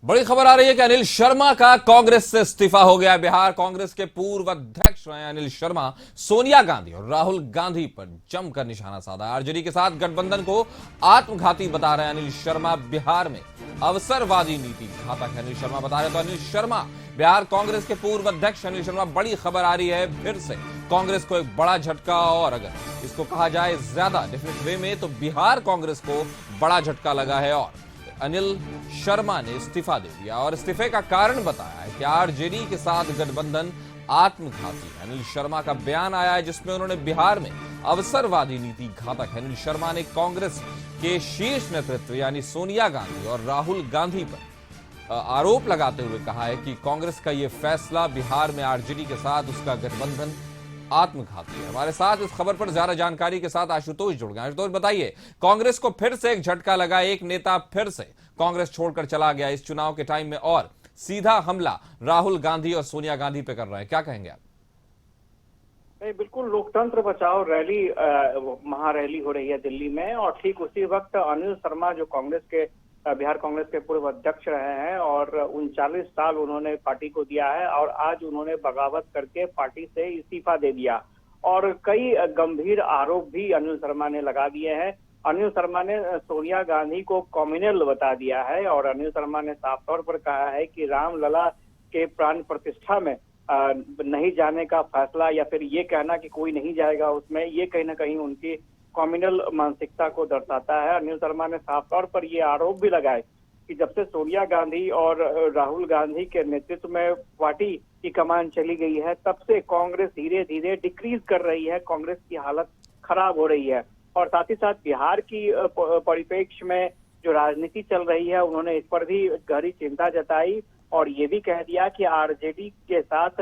बड़ी खबर आ रही है कि अनिल शर्मा का कांग्रेस से इस्तीफा हो गया। बिहार कांग्रेस के पूर्व अध्यक्ष रहे अनिल शर्मा सोनिया गांधी और राहुल गांधी पर जमकर निशाना साधा। आरजेडी के साथ गठबंधन को आत्मघाती बता रहे अनिल शर्मा। बिहार में अवसरवादी नीति घातक है, अनिल शर्मा बता रहे। तो अनिल शर्मा, बिहार कांग्रेस के पूर्व अध्यक्ष अनिल शर्मा, बड़ी खबर आ रही है फिर से कांग्रेस को एक बड़ा झटका। और अगर इसको कहा जाए ज्यादा डेफिनेट वे में तो बिहार कांग्रेस को बड़ा झटका लगा है और अनिल शर्मा ने इस्तीफा दे दिया और इस्तीफे का कारण बताया है कि आरजेडी के साथ गठबंधन आत्मघाती है। अनिल शर्मा का बयान आया है जिसमें उन्होंने बिहार में अवसरवादी नीति घातक है। अनिल शर्मा ने कांग्रेस के शीर्ष नेतृत्व यानी सोनिया गांधी और राहुल गांधी पर आरोप लगाते हुए कहा है कि कांग्रेस का यह फैसला बिहार में आरजेडी के साथ उसका गठबंधन आत्मघाती है। हमारे साथ इस खबर पर ज्यादा जानकारी के साथ आशुतोष जुड़ गए। आशुतोष, बताइए, कांग्रेस को फिर से एक झटका लगा, एक नेता फिर से कांग्रेस छोड़कर चला गया इस चुनाव के टाइम में और सीधा हमला राहुल गांधी और सोनिया गांधी पे कर रहे हैं, क्या कहेंगे आप? नहीं, बिल्कुल लोकतंत्र बचाओ रैली महारैली हो रही है दिल्ली में और ठीक उसी वक्त अनिल शर्मा जो कांग्रेस के बिहार कांग्रेस के पूर्व अध्यक्ष रहे हैं और 39 साल उन्होंने पार्टी को दिया है और आज उन्होंने बगावत करके पार्टी से इस्तीफा दे दिया और कई गंभीर आरोप भी अनिल शर्मा ने लगा दिए हैं। अनिल शर्मा ने सोनिया गांधी को कम्युनल बता दिया है और अनिल शर्मा ने साफ तौर पर कहा है कि रामलला के प्राण प्रतिष्ठा में नहीं जाने का फैसला या फिर ये कहना कि कोई नहीं जाएगा उसमें, ये कहीं ना कहीं उनकी कम्युनल मानसिकता को दर्शाता है। अनिल शर्मा ने साफ तौर पर ये आरोप भी लगाए कि जब से सोनिया गांधी और राहुल गांधी के नेतृत्व में पार्टी की कमान चली गई है तब से कांग्रेस धीरे धीरे डिक्रीज कर रही है, कांग्रेस की हालत खराब हो रही है। और साथ ही साथ बिहार की परिप्रेक्ष्य में जो राजनीति चल रही है उन्होंने इस पर भी गहरी चिंता जताई और ये भी कह दिया कि आरजेडी के साथ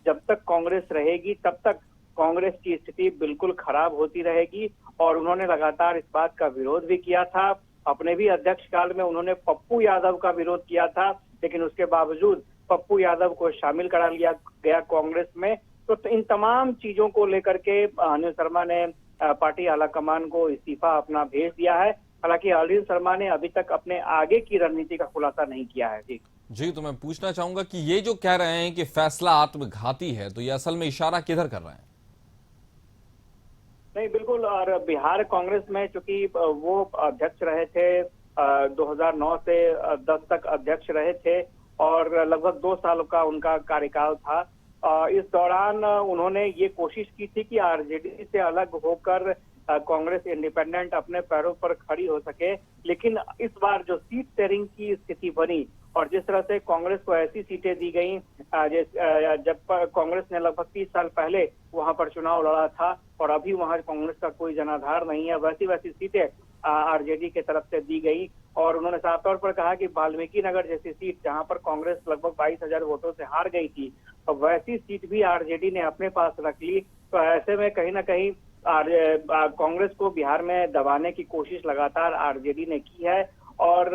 जब तक कांग्रेस रहेगी तब तक कांग्रेस की स्थिति बिल्कुल खराब होती रहेगी। और उन्होंने लगातार इस बात का विरोध भी किया था। अपने भी अध्यक्ष काल में उन्होंने पप्पू यादव का विरोध किया था, लेकिन उसके बावजूद पप्पू यादव को शामिल करा लिया गया कांग्रेस में। तो इन तमाम चीजों को लेकर के अनिल शर्मा ने पार्टी आलाकमान को इस्तीफा अपना भेज दिया है। हालांकि अनिल शर्मा ने अभी तक अपने आगे की रणनीति का खुलासा नहीं किया है। जी, तो मैं पूछना चाहूंगा कि ये जो कह रहे हैं कि फैसला आत्मघाती है, तो ये असल में इशारा किधर कर रहे हैं? नहीं, बिल्कुल। और बिहार कांग्रेस में चूंकि वो अध्यक्ष रहे थे 2009 से 10 तक अध्यक्ष रहे थे और लगभग 2 साल का उनका कार्यकाल था। इस दौरान उन्होंने ये कोशिश की थी कि आरजेडी से अलग होकर कांग्रेस इंडिपेंडेंट अपने पैरों पर खड़ी हो सके, लेकिन इस बार जो सीट शेयरिंग की स्थिति बनी और जिस तरह से कांग्रेस को ऐसी सीटें दी गई जब कांग्रेस ने लगभग 30 साल पहले वहां पर चुनाव लड़ा था और अभी वहां कांग्रेस का कोई जनाधार नहीं है, वैसी वैसी सीटें आरजेडी के तरफ से दी गई। और उन्होंने साफ तौर पर कहा कि वाल्मीकि नगर जैसी सीट जहां पर कांग्रेस लगभग 22,000 वोटों से हार गई थी, तो वैसी सीट भी आरजेडी ने अपने पास रख ली। तो ऐसे में कहीं ना कहीं कांग्रेस को बिहार में दबाने की कोशिश लगातार आरजेडी ने की है और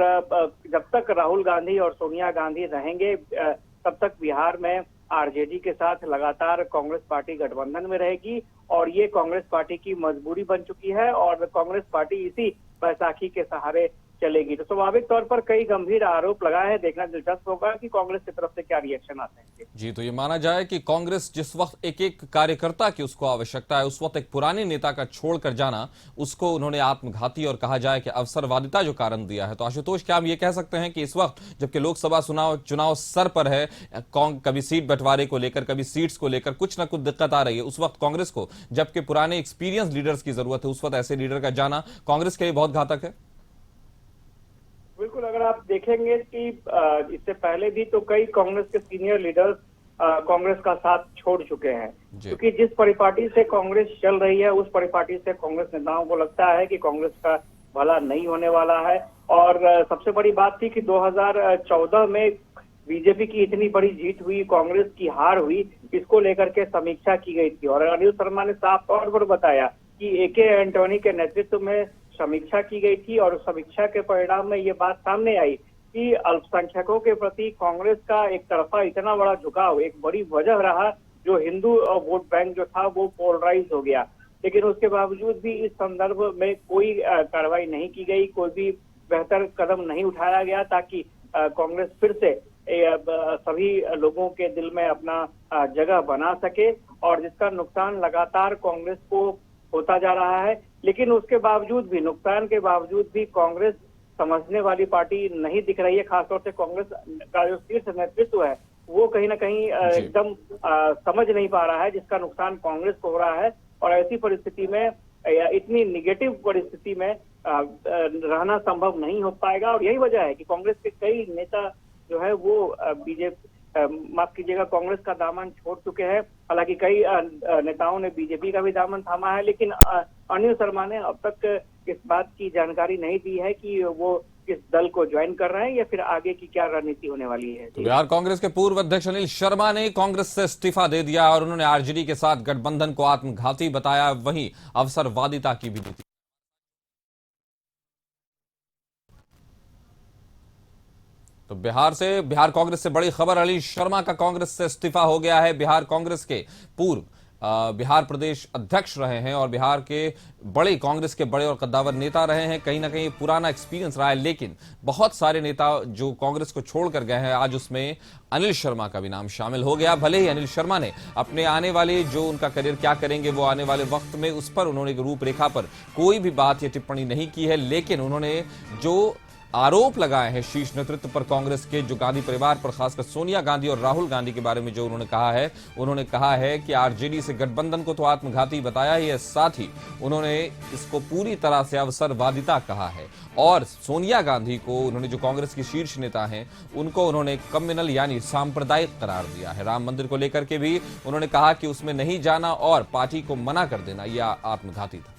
जब तक राहुल गांधी और सोनिया गांधी रहेंगे तब तक बिहार में आरजेडी के साथ लगातार कांग्रेस पार्टी गठबंधन में रहेगी और ये कांग्रेस पार्टी की मजबूरी बन चुकी है और कांग्रेस पार्टी इसी बैसाखी के सहारे चलेगी। तो स्वाभाविक तौर पर कई गंभीर आरोप लगाए हैं, देखना दिलचस्प होगा कि कांग्रेस की तरफ से क्या रिएक्शन आते हैं। जी, तो ये माना जाए कि कांग्रेस जिस वक्त एक एक कार्यकर्ता की उसको आवश्यकता है, उस वक्त एक पुराने नेता का छोड़कर जाना उसको उन्होंने आत्मघाती और कहा जाए कि अवसरवादिता जो कारण दिया है। तो आशुतोष, क्या हम ये कह सकते हैं कि इस वक्त जबकि लोकसभा चुनाव सर पर है, कभी सीट बंटवारे को लेकर, कभी सीट्स को लेकर कुछ ना कुछ दिक्कत आ रही है, उस वक्त कांग्रेस को जबकि पुराने एक्सपीरियंस लीडर्स की जरूरत है, उस वक्त ऐसे लीडर का जाना कांग्रेस के लिए बहुत घातक है? बिल्कुल। अगर आप देखेंगे कि इससे पहले भी तो कई कांग्रेस के सीनियर लीडर्स कांग्रेस का साथ छोड़ चुके हैं, क्योंकि जिस परिपाटी से कांग्रेस चल रही है उस परिपाटी से कांग्रेस नेताओं को लगता है कि कांग्रेस का भला नहीं होने वाला है। और सबसे बड़ी बात थी कि 2014 में बीजेपी की इतनी बड़ी जीत हुई, कांग्रेस की हार हुई, इसको लेकर के समीक्षा की गई थी और अनिल शर्मा ने साफ तौर पर बताया कि ए.के. एंटोनी के नेतृत्व में समीक्षा की गई थी और उस समीक्षा के परिणाम में ये बात सामने आई कि अल्पसंख्यकों के प्रति कांग्रेस का एक तरफा इतना बड़ा झुकाव एक बड़ी वजह रहा, जो हिंदू वोट बैंक जो था वो पोलराइज हो गया। लेकिन उसके बावजूद भी इस संदर्भ में कोई कार्रवाई नहीं की गई, कोई भी बेहतर कदम नहीं उठाया गया ताकि कांग्रेस फिर से सभी लोगों के दिल में अपना जगह बना सके, और जिसका नुकसान लगातार कांग्रेस को होता जा रहा है। लेकिन उसके बावजूद भी, नुकसान के बावजूद भी कांग्रेस समझने वाली पार्टी नहीं दिख रही है। खासतौर से कांग्रेस का जो शीर्ष नेतृत्व है वो कहीं ना कहीं एकदम समझ नहीं पा रहा है जिसका नुकसान कांग्रेस को हो रहा है। और ऐसी परिस्थिति में, इतनी निगेटिव परिस्थिति में रहना संभव नहीं हो पाएगा। और यही वजह है कि कांग्रेस के कई नेता जो है वो माफ कीजिएगा, कांग्रेस का दामन छोड़ चुके हैं। हालांकि कई नेताओं ने बीजेपी का भी दामन थामा है, लेकिन अनिल शर्मा ने अब तक इस बात की जानकारी नहीं दी है कि वो किस दल को ज्वाइन कर रहे हैं या फिर आगे की क्या रणनीति होने वाली है। तो बिहार कांग्रेस के पूर्व अध्यक्ष अनिल शर्मा ने कांग्रेस से इस्तीफा दे दिया और उन्होंने आरजेडी के साथ गठबंधन को आत्मघाती बताया, वहीं अवसरवादिता की भी नीति। तो बिहार कांग्रेस से बड़ी खबर, अनिल शर्मा का कांग्रेस से इस्तीफा हो गया है। बिहार कांग्रेस के पूर्व बिहार प्रदेश अध्यक्ष रहे हैं और बिहार के कांग्रेस के बड़े और कद्दावर नेता रहे हैं। कहीं ना कहीं पुराना एक्सपीरियंस रहा है, लेकिन बहुत सारे नेता जो कांग्रेस को छोड़कर गए हैं, आज उसमें अनिल शर्मा का भी नाम शामिल हो गया। भले ही अनिल शर्मा ने अपने आने वाले, जो उनका करियर क्या करेंगे वो आने वाले वक्त में, उस पर उन्होंने रूपरेखा पर कोई भी बात या टिप्पणी नहीं की है, लेकिन उन्होंने जो आरोप लगाए हैं शीर्ष नेतृत्व पर कांग्रेस के, जो गांधी परिवार पर, खासकर सोनिया गांधी और राहुल गांधी के बारे में जो उन्होंने कहा है कि आरजेडी से गठबंधन को तो आत्मघाती बताया ही है, साथ ही उन्होंने इसको पूरी तरह से अवसरवादिता कहा है। और सोनिया गांधी को उन्होंने, जो कांग्रेस की शीर्ष नेता हैं, उनको उन्होंने कम्युनल यानी सांप्रदायिक करार दिया है। राम मंदिर को लेकर के भी उन्होंने कहा कि उसमें नहीं जाना और पार्टी को मना कर देना, यह आत्मघाती था।